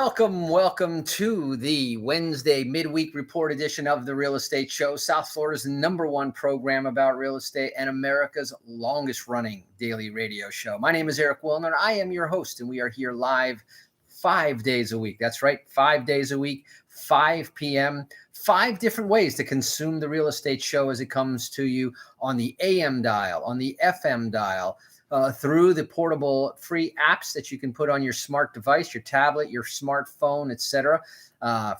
Welcome to the Wednesday midweek report edition of the Real Estate Show, South Florida's #1 program about real estate and America's longest running daily radio show. My name is Eric Willner. I am your host, and we are here live 5 days a week. That's right, 5 days a week, 5 p.m., 5 different ways to consume the real estate show as it comes to you on the AM dial, on the FM dial, through the portable free apps that you can put on your smart device, your tablet, your smartphone, etc.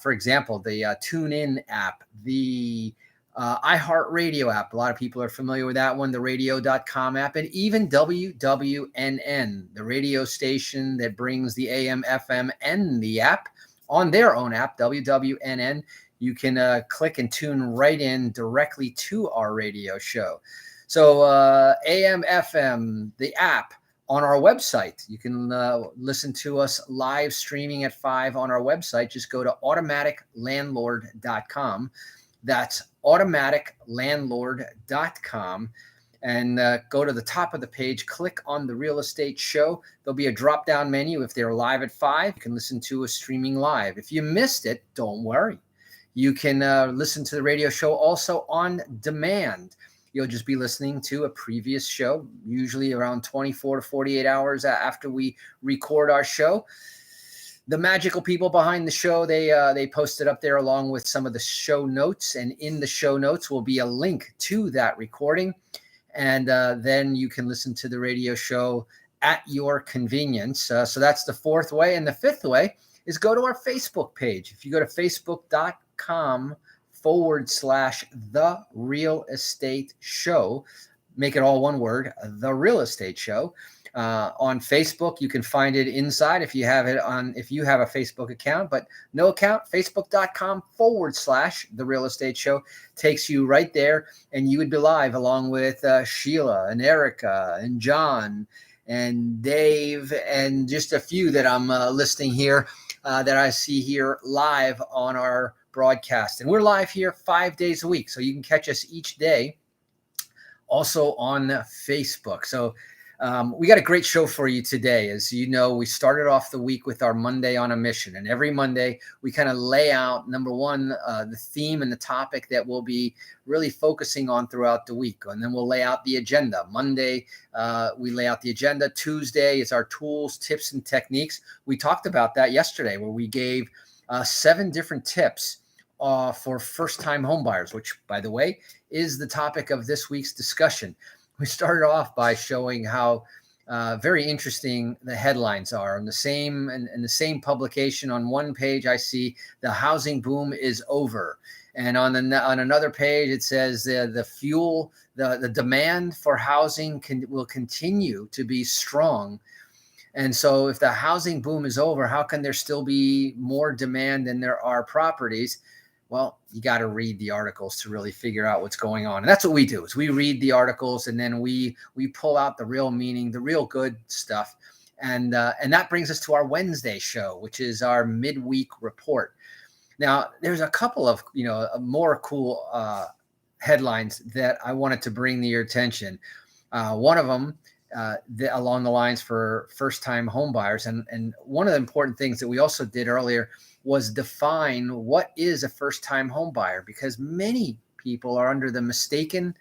For example, the TuneIn app, the iHeartRadio app. A lot of people are familiar with that one, the radio.com app, and even WWNN, the radio station that brings the AM, FM, and the app on their own app, WWNN. You can click and tune right in directly to our radio show. So AM, FM, the app on our website. You can listen to us live streaming at 5 on our website. Just go to automaticlandlord.com. That's automaticlandlord.com. And go to the top of the page, click on the real estate show. There'll be a drop-down menu. If they're live at 5, you can listen to us streaming live. If you missed it, don't worry. You can listen to the radio show also on demand. You'll just be listening to a previous show, usually around 24 to 48 hours after we record our show. The magical people behind the show, they post it up there along with some of the show notes. And in the show notes will be a link to that recording. And then you can listen to the radio show at your convenience. So that's the 4th way. And the 5th way is go to our Facebook page. If you go to facebook.com/The Real Estate Show. Make it all one word, The Real Estate Show. On Facebook, you can find it inside if you have a Facebook account, but no account, facebook.com/The Real Estate Show takes you right there, and you would be live along with Sheila and Erica and John and Dave and just a few that I'm listing here that I see here live on our broadcast. And we're live here 5 days a week, so you can catch us each day also on Facebook. So we got a great show for you today. As you know, we started off the week with our Monday on a Mission, and every Monday we kind of lay out, number one, the theme and the topic that we'll be really focusing on throughout the week, and then we'll lay out the agenda. Monday we lay out the agenda. Tuesday is our tools, tips, and techniques. We talked about that yesterday, where we gave 7 different tips for first-time homebuyers, which, by the way, is the topic of this week's discussion. We started off by showing how very interesting the headlines are. In the same publication, on one page, I see the housing boom is over, and on another page, it says the demand for housing will continue to be strong. And so, if the housing boom is over, how can there still be more demand than there are properties? Well, you got to read the articles to really figure out what's going on. And that's what we do, is we read the articles, and then we pull out the real meaning, the real good stuff. And that brings us to our Wednesday show, which is our midweek report. Now, there's a couple of, more cool headlines that I wanted to bring to your attention. One of them, along the lines for first-time homebuyers. And one of the important things that we also did earlier was define what is a first-time homebuyer, because many people are under the mistaken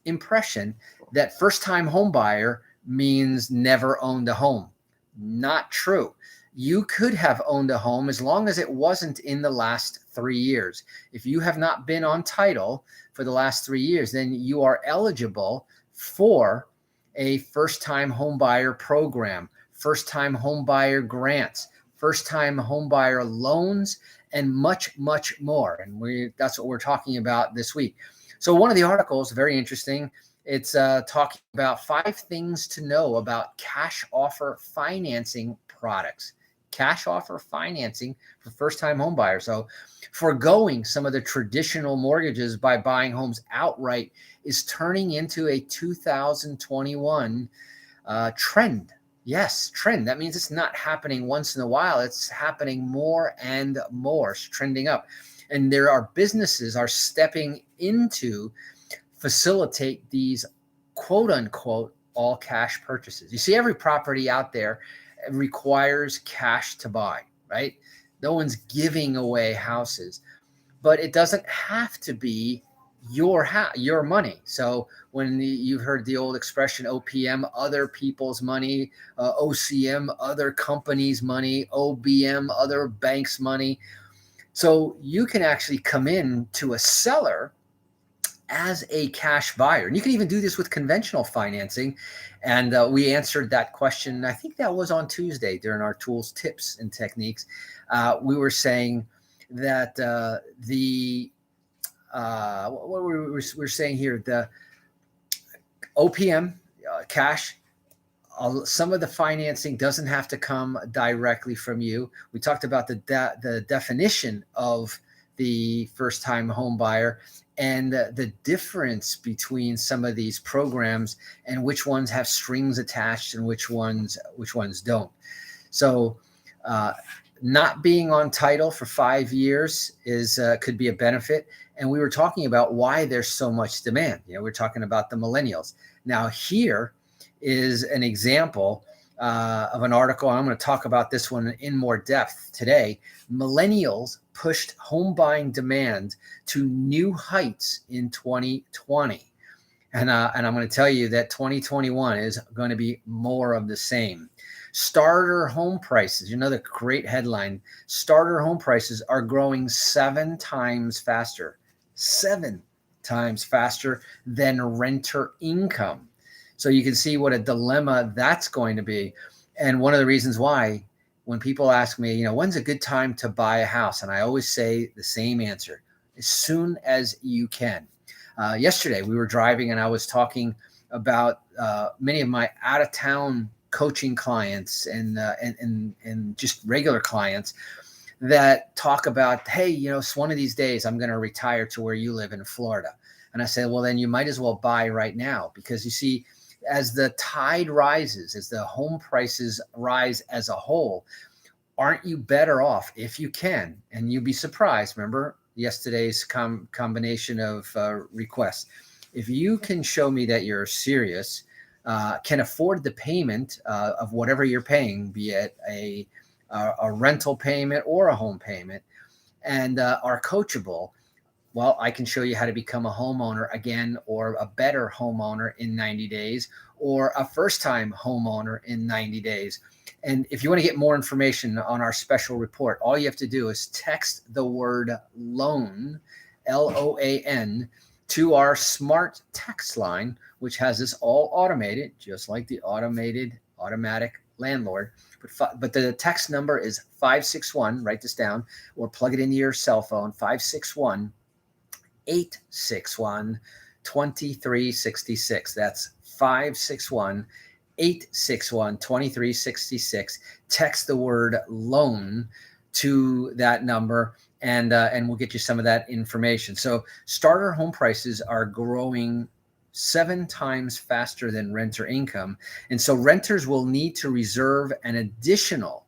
impression that first-time homebuyer means never owned a home. Not true. You could have owned a home as long as it wasn't in the last 3 years. If you have not been on title for the last 3 years, then you are eligible for a first-time homebuyer program, first-time homebuyer grants, first-time homebuyer loans, and much, much more. And that's what we're talking about this week. So one of the articles, very interesting, it's talking about 5 things to know about cash offer financing products. Cash offer financing for first-time homebuyers. So foregoing some of the traditional mortgages by buying homes outright is turning into a 2021 trend. Yes, trend. That means it's not happening once in a while. It's happening more and more. It's trending up. And there are businesses are stepping into facilitate these quote unquote all cash purchases. You see, every property out there requires cash to buy, right? No one's giving away houses, but it doesn't have to be your money. So when you've heard the old expression OPM, other people's money, OCM, other companies' money, OBM, other banks' money. So you can actually come in to a seller as a cash buyer. And you can even do this with conventional financing. And we answered that question. I think that was on Tuesday during our tools, tips, and techniques. We were saying that what we're saying here, the OPM, cash, some of the financing doesn't have to come directly from you. We talked about the definition of the first-time home buyer and the difference between some of these programs and which ones have strings attached and which ones don't. So not being on title for 5 years is could be a benefit. And we were talking about why there's so much demand. We're talking about the millennials. Now here is an example of an article. I'm going to talk about this one in more depth today. Millennials pushed home buying demand to new heights in 2020. And I'm going to tell you that 2021 is going to be more of the same. Starter home prices, another great headline. Starter home prices are growing 7 times faster than renter income. So you can see what a dilemma that's going to be. And one of the reasons why, when people ask me, when's a good time to buy a house? And I always say the same answer: as soon as you can. Yesterday, we were driving and I was talking about many of my out-of-town coaching clients and just regular clients that talk about, hey, one of these days I'm going to retire to where you live in Florida. And I said, well, then you might as well buy right now, because you see, as the tide rises, as the home prices rise as a whole, aren't you better off if you can? And you'd be surprised. Remember yesterday's combination of requests. If you can show me that you're serious, can afford the payment of whatever you're paying, be it a rental payment or a home payment, and are coachable, well, I can show you how to become a homeowner again, or a better homeowner in 90 days, or a first-time homeowner in 90 days. And if you want to get more information on our special report, all you have to do is text the word loan, LOAN, to our smart text line, which has this all automated, just like the automatic landlord. But the text number is 561, write this down, or plug it into your cell phone, 561-861-2366. That's 561-861-2366. Text the word loan to that number, and we'll get you some of that information. So starter home prices are growing 7 times faster than renter income. And so renters will need to reserve an additional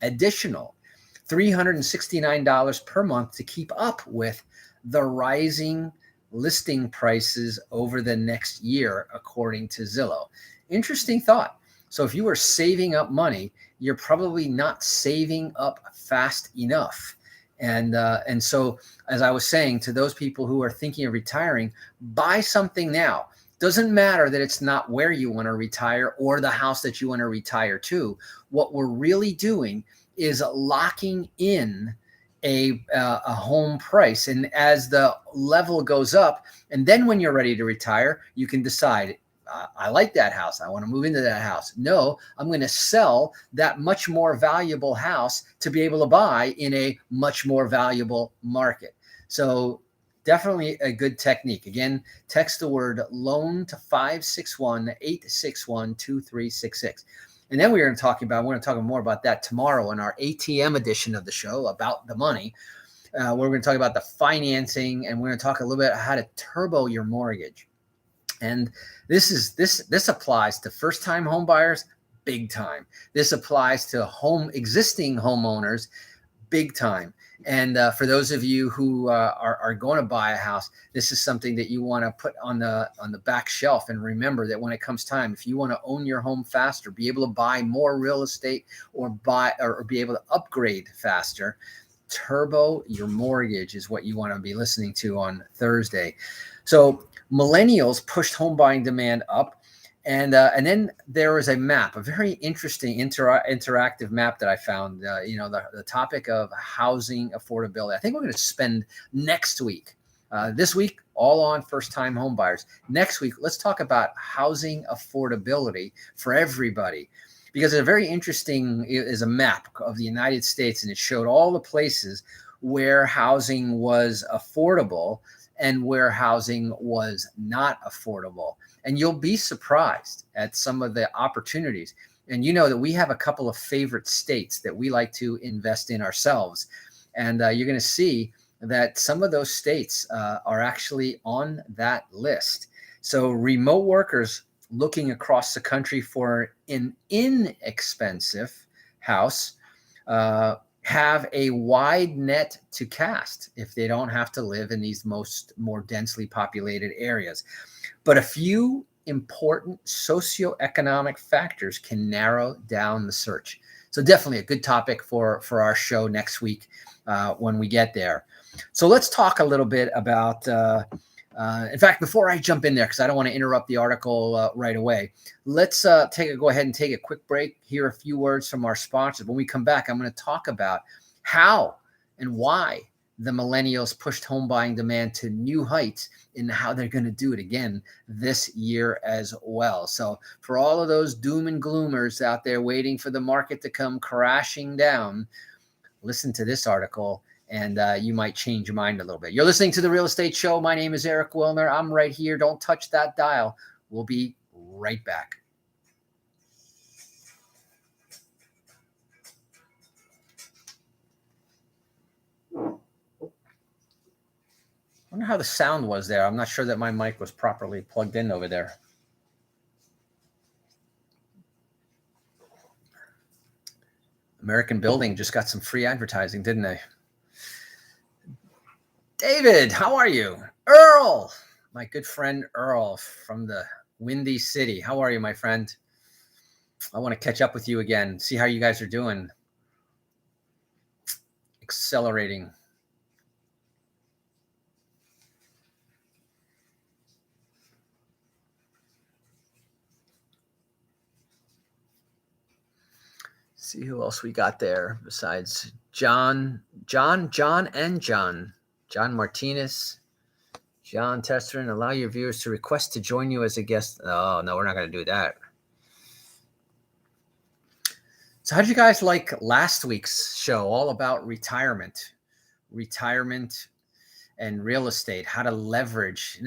$369 per month to keep up with the rising listing prices over the next year, according to Zillow. Interesting thought. So if you were saving up money, you're probably not saving up fast enough. And so, as I was saying, to those people who are thinking of retiring, buy something now. Doesn't matter that it's not where you want to retire or the house that you want to retire to. What we're really doing is locking in a home price. And as the level goes up, and then when you're ready to retire, you can decide, I like that house, I want to move into that house. No, I'm going to sell that much more valuable house to be able to buy in a much more valuable market. So definitely a good technique. Again, text the word loan to 561-861-2366. And then we're going to talk more about that tomorrow in our ATM edition of the show, about the money. Where we're going to talk about the financing, and we're going to talk a little bit about how to turbo your mortgage. And this applies to first-time home buyers big time. This applies to existing homeowners big time. And for those of you who are going to buy a house, this is something that you want to put on the back shelf. And remember that when it comes time, if you want to own your home faster, be able to buy more real estate, or be able to upgrade faster, Turbo Your Mortgage is what you want to be listening to on Thursday. So millennials pushed home buying demand up. And then there was a map, a very interesting interactive map that I found. The topic of housing affordability. I think we're going to spend next week, this week, all on first-time home buyers. Next week, let's talk about housing affordability for everybody, because it's very interesting. Is a map of the United States, and it showed all the places where housing was affordable and where housing was not affordable. And you'll be surprised at some of the opportunities. And you know that we have a couple of favorite states that we like to invest in ourselves. And you're going to see that some of those states are actually on that list. So remote workers looking across the country for an inexpensive house have a wide net to cast if they don't have to live in these more densely populated areas. But a few important socioeconomic factors can narrow down the search. So definitely a good topic for our show next week when we get there. So let's talk a little bit about, in fact, before I jump in there, because I don't want to interrupt the article right away, let's go ahead and take a quick break, hear a few words from our sponsors. When we come back, I'm going to talk about how and why the millennials pushed home buying demand to new heights, and how they're going to do it again this year as well. So for all of those doom and gloomers out there waiting for the market to come crashing down, listen to this article and you might change your mind a little bit. You're listening to The Real Estate Show. My name is Eric Willner. I'm right here. Don't touch that dial. We'll be right back. I wonder how the sound was there. I'm not sure that my mic was properly plugged in over there. American Building just got some free advertising, didn't they? David, how are you? Earl, my good friend Earl from the Windy City. How are you, my friend? I want to catch up with you again, see how you guys are doing. Accelerating. See who else we got there besides John Martinez, John Testerin. Allow your viewers to request to join you as a guest. Oh, no, we're not going to do that. So how did you guys like last week's show, all about retirement and real estate, how to leverage?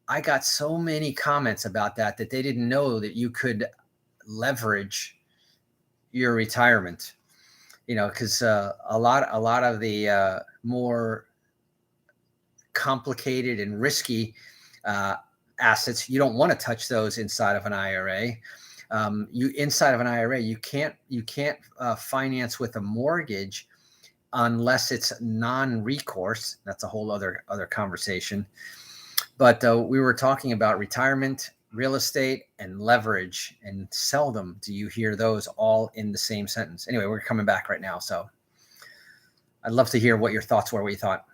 I got so many comments about that they didn't know that you could leverage your retirement, because a lot of the more complicated and risky assets, you don't want to touch those inside of an IRA. Inside of an IRA, you can't finance with a mortgage unless it's non-recourse. That's a whole other conversation. But we were talking about retirement, real estate, and leverage, and seldom do you hear those all in the same sentence. Anyway, we're coming back right now, so I'd love to hear what your thoughts were, what you thought.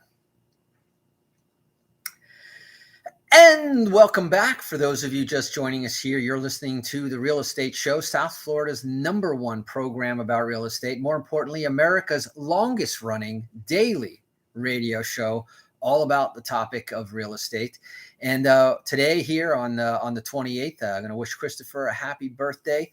And welcome back. For those of you just joining us here, you're listening to The Real Estate Show, South Florida's #1 program about real estate. More importantly, America's longest running daily radio show, all about the topic of real estate. And today here on the 28th, I'm going to wish Christopher a happy birthday.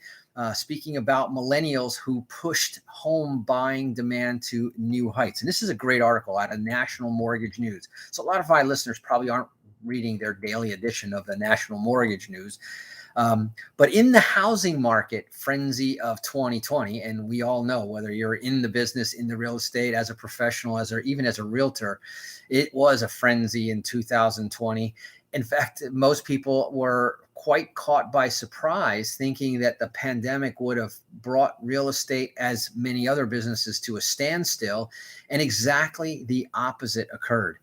Speaking about millennials who pushed home buying demand to new heights. And this is a great article out of National Mortgage News. So a lot of my listeners probably aren't reading their daily edition of the National Mortgage News. But in the housing market frenzy of 2020, and we all know, whether you're in the business, in the real estate, as a professional, even as a realtor, it was a frenzy in 2020. In fact, most people were quite caught by surprise, thinking that the pandemic would have brought real estate, as many other businesses, to a standstill. And exactly the opposite occurred.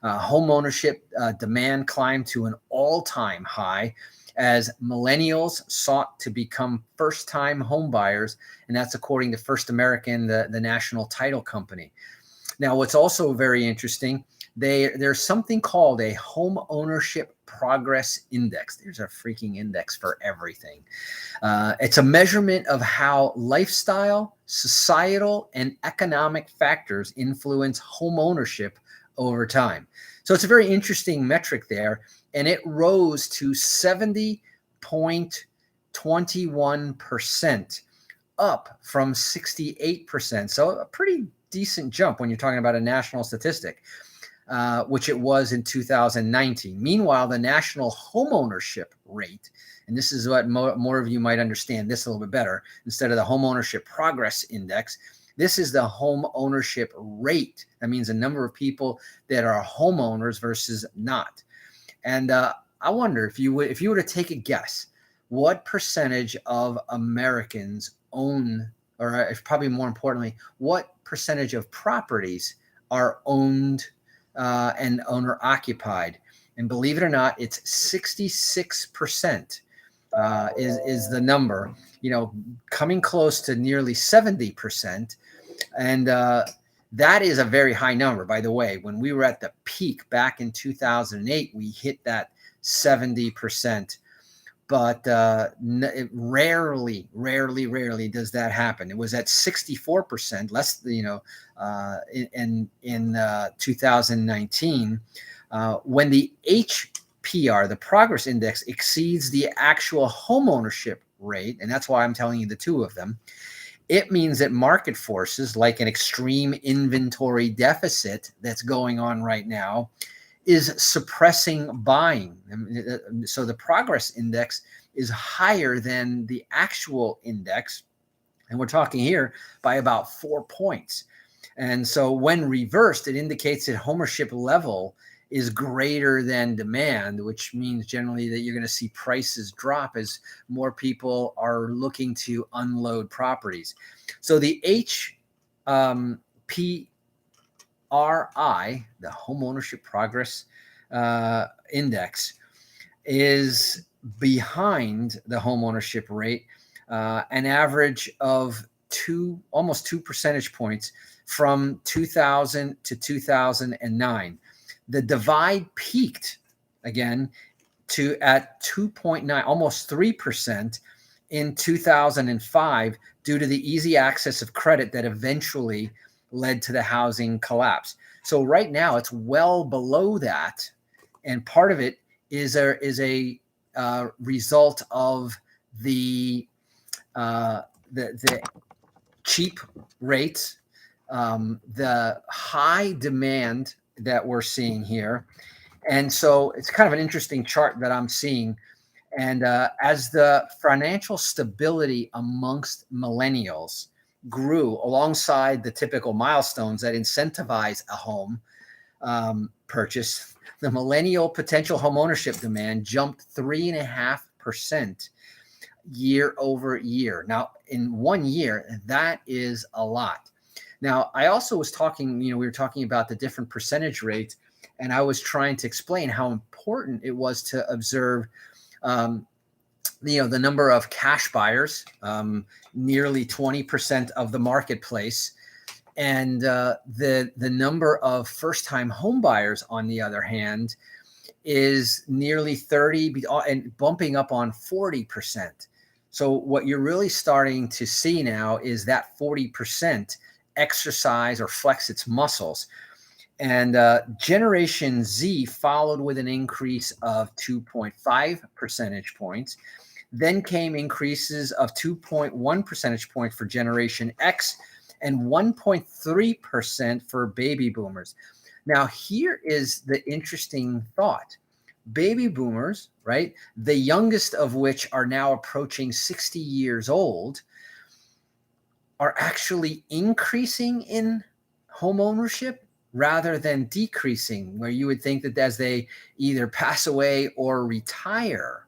Home ownership demand climbed to an all-time high as millennials sought to become first-time home buyers, and that's according to First American, the national title company. Now, what's also very interesting, there's something called a home ownership progress index. There's a freaking index for everything. It's a measurement of how lifestyle, societal, and economic factors influence home ownership over time. So it's a very interesting metric there, and it rose to 70.21%, up from 68%. So a pretty decent jump when you're talking about a national statistic, which it was in 2019. Meanwhile, the national homeownership rate, and this is what more of you might understand this a little bit better, instead of the homeownership progress index, this is the home ownership rate. That means the number of people that are homeowners versus not. And I wonder, if you were to take a guess, what percentage of Americans own, or probably more importantly, what percentage of properties are owned and owner occupied? And believe it or not, it's 66% is the number, coming close to nearly 70%. And that is a very high number, by the way. When we were at the peak back in 2008, we hit that 70%. But rarely does that happen. It was at 64%, less, in 2019, when the HPR, the progress index, exceeds the actual homeownership rate, and that's why I'm telling you the two of them. It means that market forces, like an extreme inventory deficit that's going on right now, is suppressing buying. So the progress index is higher than the actual index. And we're talking here by about 4 points. And so when reversed, it indicates that homeownership level is greater than demand, which means generally that you're going to see prices drop as more people are looking to unload properties. So the HPRI, the Home Ownership Progress Index, is behind the home ownership rate, an average of almost 2 percentage points from 2000 to 2009. The divide peaked again at 2.9, almost 3% in 2005, due to the easy access of credit that eventually led to the housing collapse. So right now it's well below that, and part of it is a result of the cheap rates, the high demand that we're seeing here. And so it's kind of an interesting chart that I'm seeing. And as the financial stability amongst millennials grew alongside the typical milestones that incentivize a home purchase, the millennial potential home ownership demand jumped 3.5% year over year. Now, in 1 year, that is a lot. Now, I also was talking, we were talking about the different percentage rates, and I was trying to explain how important it was to observe, the number of cash buyers, nearly 20% of the marketplace, and the number of first-time home buyers, on the other hand, is nearly 30 and bumping up on 40%. So what you're really starting to see now is that 40% exercise or flex its muscles. And Generation Z followed with an increase of 2.5 percentage points. Then came increases of 2.1 percentage points for Generation X and 1.3% for baby boomers. Now, here is the interesting thought. baby boomers, right? The youngest of which are now approaching 60 years old, are actually increasing in home ownership rather than decreasing, where you would think that as they either pass away or retire,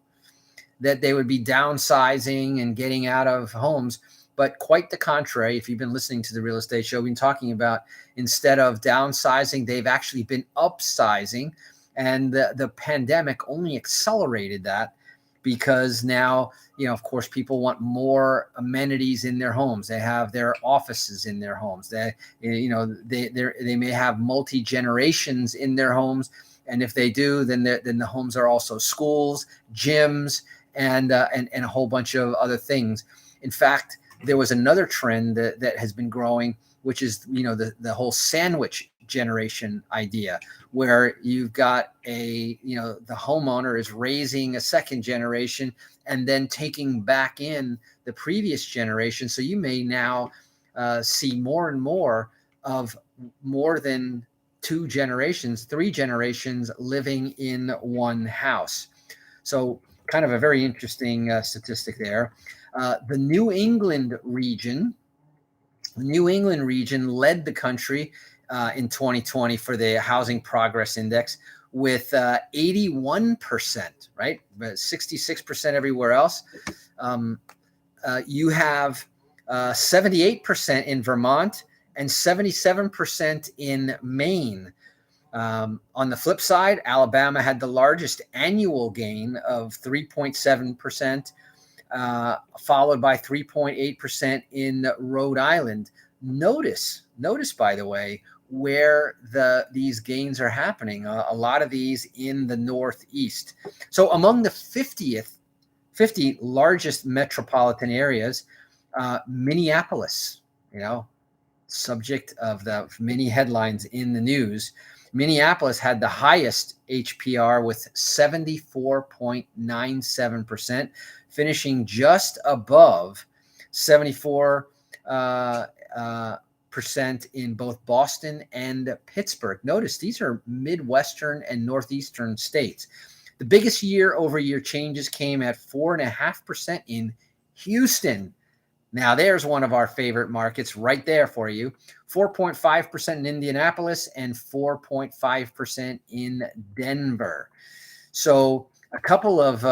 that they would be downsizing and getting out of homes. But quite the contrary, if you've been listening to the real estate show, we've been talking about, instead of downsizing, they've actually been upsizing. And the pandemic only accelerated that, because now, of course, people want more amenities in their homes. They have their offices in their homes. They may have multi-generations in their homes. And if they do, then the homes are also schools, gyms, and a whole bunch of other things. In fact, there was another trend that has been growing, which is the whole sandwich generation idea, where you've got the homeowner is raising a second generation and then taking back in the previous generation. So you may now see more and more of more than two generations, three generations living in one house. So kind of a very interesting statistic there. The New England region led the country in 2020 for the Housing Progress Index with 81%, right? 66% everywhere else. You have 78% in Vermont and 77% in Maine. On the flip side, Alabama had the largest annual gain of 3.7%, followed by 3.8% in Rhode Island. Notice, by the way, where these gains are happening. A lot of these in the Northeast. So among the 50 largest metropolitan areas, Minneapolis, subject of the many headlines in the news, Minneapolis had the highest HPR with 74.97%, finishing just above 74% in both Boston and Pittsburgh. Notice these are Midwestern and Northeastern states. The biggest year-over-year changes came at 4.5% in Houston. Now, there's one of our favorite markets right there for you. 4.5% in Indianapolis and 4.5% in Denver. So a couple of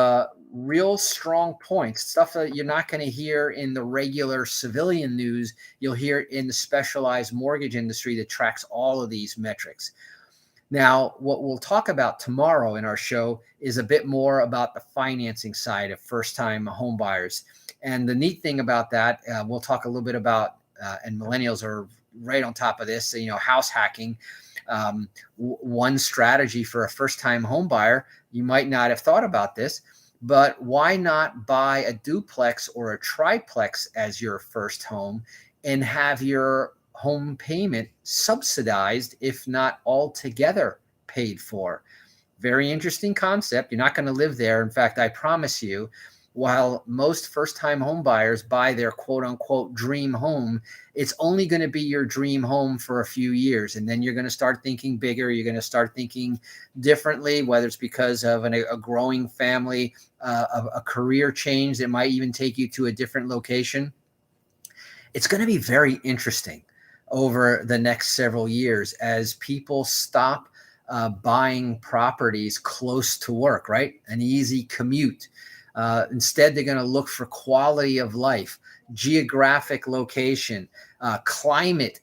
real strong points, stuff that you're not going to hear in the regular civilian news. You'll hear in the specialized mortgage industry that tracks all of these metrics. Now, what we'll talk about tomorrow in our show is a bit more about the financing side of first-time home buyers. And the neat thing about that, we'll talk a little bit about, and millennials are right on top of this, house hacking. One strategy for a first-time home buyer, you might not have thought about this, but why not buy a duplex or a triplex as your first home and have your home payment subsidized, if not altogether paid for? Very interesting concept. You're not going to live there. In fact, I promise you, while most first-time home buyers buy their quote-unquote dream home, it's only going to be your dream home for a few years. And then you're going to start thinking bigger. You're going to start thinking differently, whether it's because of a growing family, a career change that might even take you to a different location. It's going to be very interesting over the next several years as people stop buying properties close to work, right? An easy commute. Instead, they're going to look for quality of life, geographic location, climate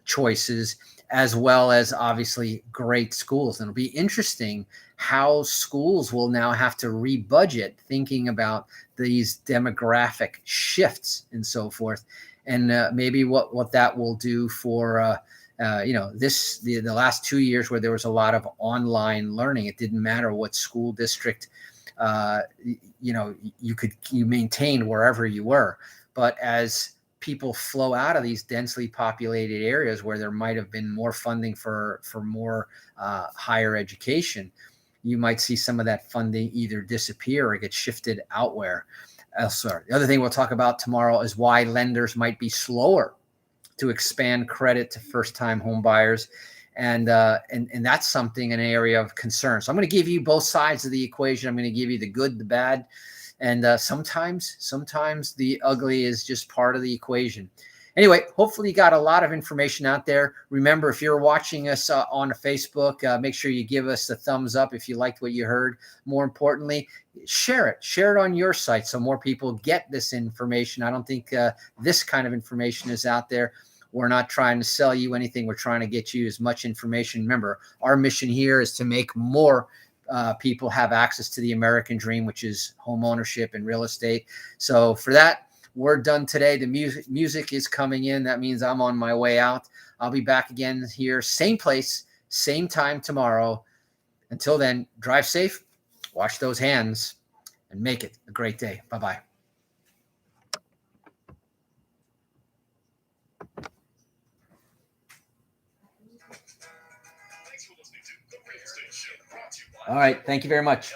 choices, as well as obviously great schools. And it'll be interesting how schools will now have to rebudget, thinking about these demographic shifts and so forth. And maybe what that will do for the last 2 years where there was a lot of online learning. It didn't matter what school district you maintained wherever you were. But as people flow out of these densely populated areas where there might have been more funding for more higher education, you might see some of that funding either disappear or get shifted elsewhere. The other thing we'll talk about tomorrow is why lenders might be slower to expand credit to first-time home buyers. And that's something, an area of concern. So I'm going to give you both sides of the equation. I'm going to give you the good, the bad, and sometimes the ugly is just part of the equation. Anyway, hopefully you got a lot of information out there. Remember, if you're watching us on Facebook, make sure you give us a thumbs up if you liked what you heard. More importantly, share it on your site so more people get this information. I don't think this kind of information is out there. We're not trying to sell you anything. We're trying to get you as much information. Remember, our mission here is to make more people have access to the American dream, which is home ownership and real estate. So for that, we're done today. The music is coming in. That means I'm on my way out. I'll be back again here, same place, same time tomorrow. Until then, drive safe, wash those hands, and make it a great day. Bye-bye. All right. Thank you very much.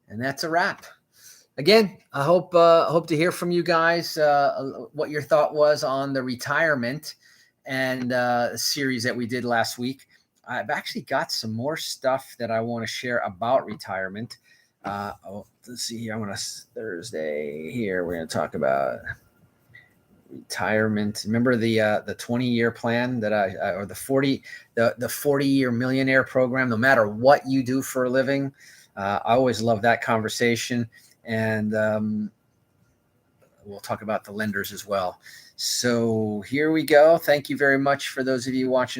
And that's a wrap. Again, I hope to hear from you guys what your thought was on the retirement and series that we did last week. I've actually got some more stuff that I want to share about retirement. Let's see here. Thursday here. We're going to talk about retirement. Remember the 20-year plan that or the 40-year millionaire program. No matter what you do for a living. I always love that conversation, and we'll talk about the lenders as well. So here we go. Thank you very much for those of you watching us.